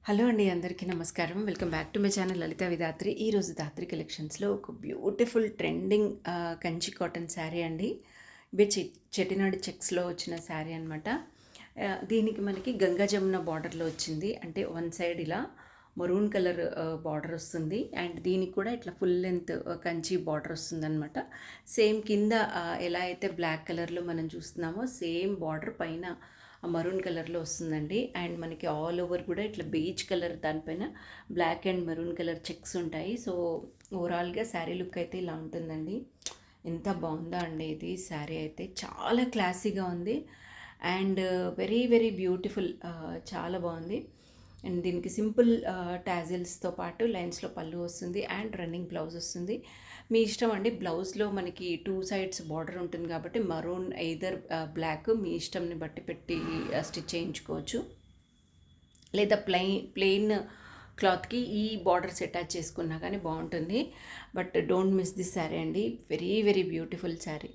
Hello అండి, అందరికీ నమస్కారం. Welcome back to my channel Lalitha Vidhatri. ఈరోజు ధాత్రి కలెక్షన్స్లో ఒక beautiful trending Kanchi cotton sari అండి. ఇవి చెట్టినాడు చెక్స్లో వచ్చిన శారీ అనమాట. దీనికి మనకి గంగా జమున బార్డర్లో వచ్చింది. అంటే వన్ సైడ్ ఇలా మరూన్ కలర్ బార్డర్ వస్తుంది, అండ్ దీనికి కూడా ఇట్లా ఫుల్ లెంత్ కంచి బార్డర్ వస్తుంది అనమాట. సేమ్ కింద ఎలా అయితే బ్లాక్ కలర్లో మనం చూస్తున్నామో సేమ్ బార్డర్ పైన మరూన్ కలర్లో వస్తుందండి. అండ్ మనకి ఆల్ ఓవర్ కూడా ఇట్లా బీచ్ కలర్ దానిపైన black and maroon colour checks ఉంటాయి. సో ఓవరాల్గా శారీ లుక్ అయితే ఇలా ఉంటుందండి. ఎంత బాగుందా అండి ఇది శారీ అయితే, చాలా క్లాసీగా ఉంది అండ్ వెరీ వెరీ బ్యూటిఫుల్, చాలా బాగుంది. అండ్ దీనికి సింపుల్ టాజిల్స్తో పాటు లైన్స్లో పళ్ళు వస్తుంది అండ్ రన్నింగ్ బ్లౌజ్ వస్తుంది. మీ ఇష్టం అండి. బ్లౌజ్లో మనకి టూ సైడ్స్ బార్డర్ ఉంటుంది కాబట్టి మరూన్ ఎయిదర్ బ్లాక్ మీ ఇష్టంని బట్టి పెట్టి స్టిచ్ చేయించుకోవచ్చు, లేదా ప్లెయిన్ క్లాత్కి ఈ బార్డర్స్ అటాచ్ చేసుకున్నా కానీ బాగుంటుంది. But don't miss this sari అండి, వెరీ వెరీ బ్యూటిఫుల్ శారీ.